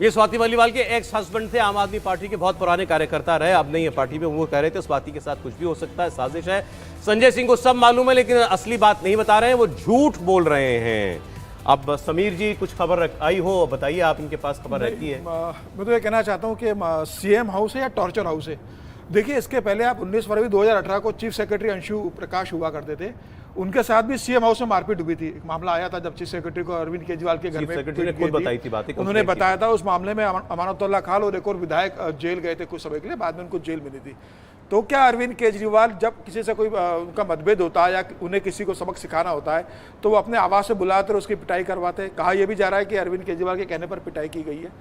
ये स्वाति मालीवाल के ex husband थे, आम आदमी पार्टी के बहुत पुराने कार्यकर्ता रहे, अब नहीं है पार्टी में। वो कह रहे थे स्वाति के साथ कुछ भी हो सकता है, साजिश है। संजय सिंह को सब मालूम है लेकिन असली बात नहीं बता रहे हैं, वो झूठ बोल रहे हैं। अब समीर जी कुछ खबर आई हो बताइए, आप इनके पास खबर रहती है। मैं तो ये कहना चाहता हूँ कि सीएम हाउस है या टॉर्चर हाउस है। देखिए, इसके पहले आप 19 फरवरी 2018 को चीफ सेक्रेटरी अंशु प्रकाश हुआ करते थे, उनके साथ भी सीएम हाउस में मारपीट हुई थी। एक मामला आया था जब चीफ सेक्रेटरी को अरविंद केजरीवाल के घर में खुद बताई थी बातें, उन्होंने बताया था। उस मामले में अमानतुल्लाह खान और एक और विधायक जेल गए थे कुछ समय के लिए, बाद में उनको जेल मिली थी। तो क्या अरविंद केजरीवाल जब किसी से कोई उनका मतभेद होता है या उन्हें किसी को सबक सिखाना होता है तो वो अपने आवाज़ से बुलाते और उसकी पिटाई करवाते हैं। कहा यह भी जा रहा है कि अरविंद केजरीवाल के कहने पर पिटाई की गई है।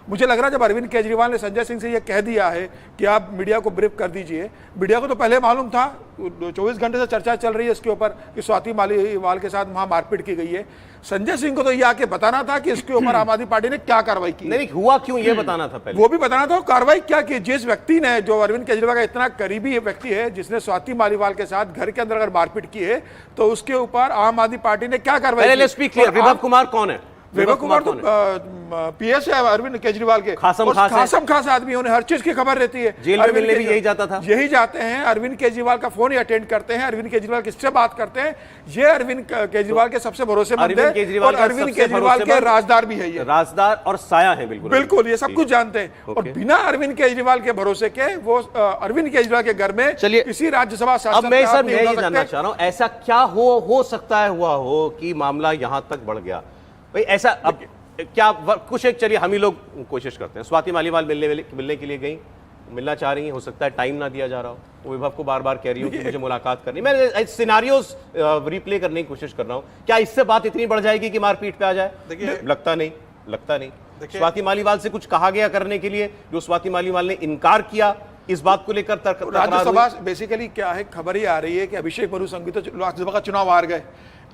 मुझे लग रहा है जब अरविंद केजरीवाल ने संजय सिंह से यह कह दिया है कि आप मीडिया को ब्रीफ कर दीजिए, मीडिया को तो पहले मालूम था, 24 घंटे से चर्चा चल रही है इसके ऊपर कि स्वाति मालीवाल के साथ वहां मारपीट की गई है। संजय सिंह को तो ये आके बताना था कि इसके ऊपर आम आदमी पार्टी ने क्या कार्रवाई की। नहीं, हुआ क्यों ये बताना था पहले, वो भी बताना था, कार्रवाई क्या की। जिस व्यक्ति ने, जो अरविंद केजरीवाल का इतना करीबी व्यक्ति है, जिसने स्वाति मालीवाल के साथ घर के अंदर अगर मारपीट की है तो उसके ऊपर आम आदमी पार्टी ने क्या कार्रवाई की। विभव कुमार कौन है? विभव कुमार तो पीएस है अरविंद केजरीवाल के, खासम खास आदमी, उन्हें हर चीज की खबर रहती है। जेल में मिलने भी यही जाता था, यही जाते हैं, अरविंद केजरीवाल का फोन ही अटेंड करते हैं, अरविंद केजरीवाल किससे बात करते हैं। ये अरविंद केजरीवाल के सबसे भरोसेमंद है और अरविंद केजरीवाल के राजदार भी है, ये राजदार और साया है। बिल्कुल बिल्कुल, ये सब कुछ जानते हैं। और बिना अरविंद केजरीवाल के भरोसे के वो अरविंद केजरीवाल के घर में किसी राज्यसभा सांसद मैं सब नहीं जानना चाह रहा हूं, ऐसा क्या हो सकता है हुआ हो कि मामला यहां तक बढ़ गया भाई? ऐसा अब क्या कुछ एक, चलिए हम ही लोग कोशिश करते हैं। स्वाति मालीवाल मिलने के लिए गई, मिलना चाह रही हैं, हो सकता है टाइम ना दिया जा रहा हो, वो विभव को बार बार कह रही हूँ कि मुझे मुलाकात करनी। मैं सिनारियोज रिप्ले करने की कोशिश कर रहा हूँ। क्या इससे बात इतनी बढ़ जाएगी कि मारपीट पे आ जाए? देखिए, लगता नहीं। स्वाति मालीवाल से कुछ कहा गया करने के लिए, जो स्वाति मालीवाल ने इनकार किया, इस बात को लेकर राज्यसभा बेसिकली क्या है, खबर ही आ रही है कि अभिषेक मनु सिंघवी तो राज्यसभा का चुनाव हार गए,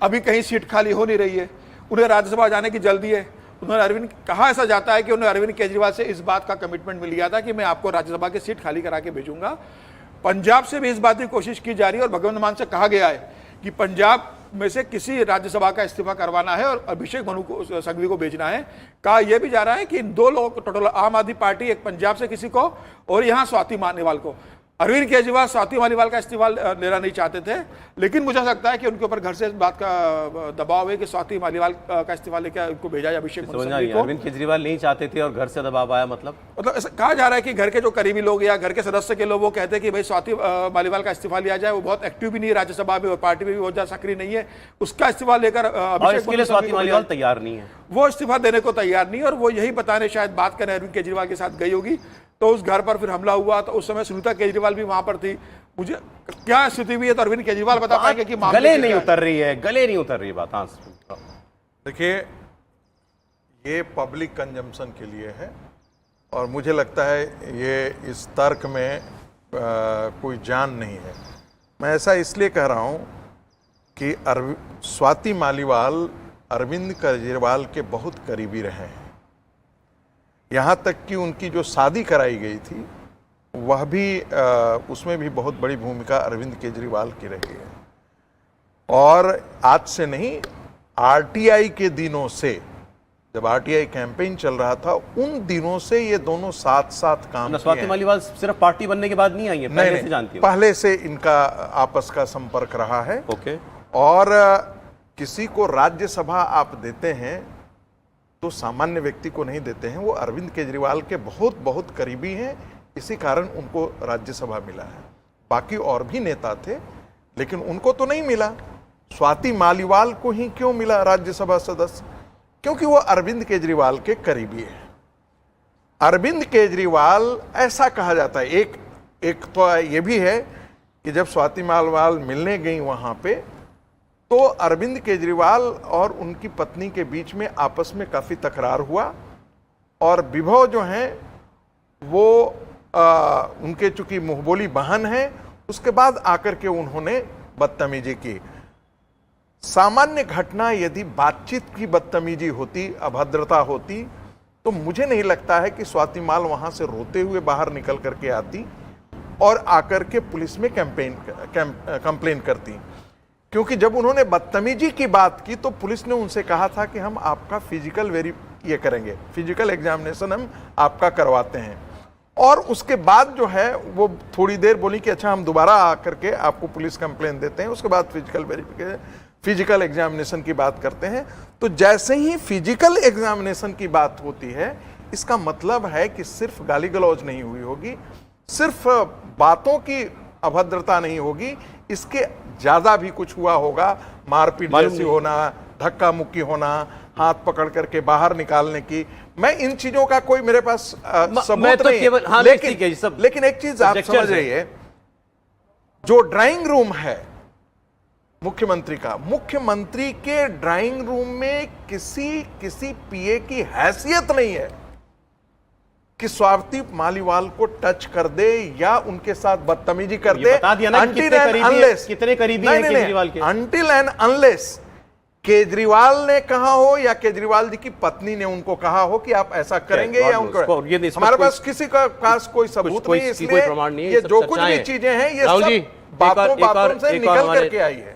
अभी कहीं सीट खाली हो नहीं रही है, उन्हें राज्यसभा जाने की जल्दी है। उन्होंने अरविंद, कहा ऐसा जाता है कि उन्होंने अरविंद केजरीवाल से इस बात का कमिटमेंट मिल गया था कि मैं आपको राज्यसभा की सीट खाली करा के भेजूंगा। पंजाब से भी इस बात की कोशिश की जा रही है और भगवंत मान से कहा गया है कि पंजाब में से किसी राज्यसभा का इस्तीफा करवाना है और अभिषेक मनु को सिंघवी को भेजना है। कहा यह भी जा रहा है कि इन दो लोगों को टोटल, आम आदमी पार्टी एक पंजाब से किसी को और यहाँ स्वाति मालीवाल को। अरविंद केजरीवाल स्वाति मालीवाल का इस्तीफा लेना नहीं चाहते थे, लेकिन मुझे लगता है कि उनके ऊपर घर से इस बात का दबाव है कि स्वाति मालीवाल का इस्तीफा लेकर उनको भेजा जाए अभिषेक मनु सिंघवी को। अरविंद केजरीवाल नहीं चाहते थे और घर से दबाव आया, मतलब कहा जा रहा है कि घर के जो करीबी लोग या घर के सदस्य के लोग वो कहते हैं कि भाई स्वाति मालीवाल का इस्तीफा लिया जाए। वो बहुत एक्टिव भी नहीं है राज्यसभा में और पार्टी में भी बहुत ज्यादा सक्रिय नहीं है, उसका इस्तीफा लेकर अभिषेक स्वाति मालीवाल तैयार नहीं है, वो इस्तीफा देने को तैयार नहीं है। और वो यही बताने शायद बात करने अरविंद केजरीवाल के साथ गई होगी, तो उस घर पर फिर हमला हुआ। तो उस समय सुनीता केजरीवाल भी वहां पर थी। मुझे क्या स्थिति हुई है तो अरविंद केजरीवाल बता पाएंगे कि गले नहीं उतर रही है बात। देखिए, ये पब्लिक कंजम्पशन के लिए है और मुझे लगता है ये इस तर्क में कोई जान नहीं है। मैं ऐसा इसलिए कह रहा हूं कि स्वाति मालीवाल अरविंद केजरीवाल के बहुत करीबी रहे हैं। यहाँ तक कि उनकी जो शादी कराई गई थी वह भी उसमें भी बहुत बड़ी भूमिका अरविंद केजरीवाल की रही है। और आज से नहीं, आरटीआई के दिनों से, जब आरटीआई कैंपेन चल रहा था उन दिनों से ये दोनों साथ साथ काम। स्वाति मालीवाल सिर्फ पार्टी बनने के बाद नहीं आई है, पहले से जानती है? पहले से इनका आपस का संपर्क रहा है। ओके। और किसी को राज्यसभा आप देते हैं तो सामान्य व्यक्ति को नहीं देते हैं। वो अरविंद केजरीवाल के बहुत करीबी हैं, इसी कारण उनको राज्यसभा मिला है। बाकी और भी नेता थे लेकिन उनको तो नहीं मिला। स्वाति मालीवाल को ही क्यों मिला राज्यसभा सदस्य? क्योंकि वो अरविंद केजरीवाल के करीबी है। अरविंद केजरीवाल, ऐसा कहा जाता है, एक तो ये भी है कि जब स्वाति मालीवाल मिलने गई वहां पे तो अरविंद केजरीवाल और उनकी पत्नी के बीच में आपस में काफी तकरार हुआ और विभव जो हैं वो उनके चूंकि मुंहबोली बहन है, उसके बाद आकर के उन्होंने बदतमीजी की। सामान्य घटना यदि बातचीत की बदतमीजी होती, अभद्रता होती, तो मुझे नहीं लगता है कि स्वाति माल वहां से रोते हुए बाहर निकल करके आती और आकर के पुलिस में कंप्लेन करती। क्योंकि जब उन्होंने बदतमीजी की बात की तो पुलिस ने उनसे कहा था कि हम आपका फिजिकल ये करेंगे, फिजिकल एग्जामिनेशन हम आपका करवाते हैं। और उसके बाद जो है वो थोड़ी देर बोली कि अच्छा हम दोबारा आकर के आपको पुलिस कंप्लेन देते हैं, उसके बाद फिजिकल वेरिफिकेशन, फिजिकल एग्जामिनेशन की बात करते हैं। तो जैसे ही फिजिकल एग्जामिनेशन की बात होती है, इसका मतलब है कि सिर्फ गाली गलौज नहीं हुई होगी, सिर्फ बातों की अभद्रता नहीं होगी, इसके ज्यादा भी कुछ हुआ होगा। मारपीट जैसी होना, धक्का मुक्की होना, हाथ पकड़ करके बाहर निकालने की, मैं इन चीजों का कोई मेरे पास सबूत नहीं है। हाँ, लेकिन एक चीज आप समझ रहिए, जो ड्राइंग रूम है मुख्यमंत्री का, मुख्यमंत्री के ड्राइंग रूम में किसी पीए की हैसियत नहीं है कि स्वाति मालीवाल को टच कर दे या उनके साथ बदतमीजी कर दे। बता दिया ना कितने करीबी हैं केजरीवाल के। अनटिल एंड अनलेस केजरीवाल ने कहा हो या केजरीवाल जी की पत्नी ने उनको कहा हो कि आप ऐसा करेंगे या उनको, हमारे पास किसी का पास कोई सबूत नहीं, इसलिए ये जो कुछ भी चीजें हैं ये सब बातों से निकल करके आई है।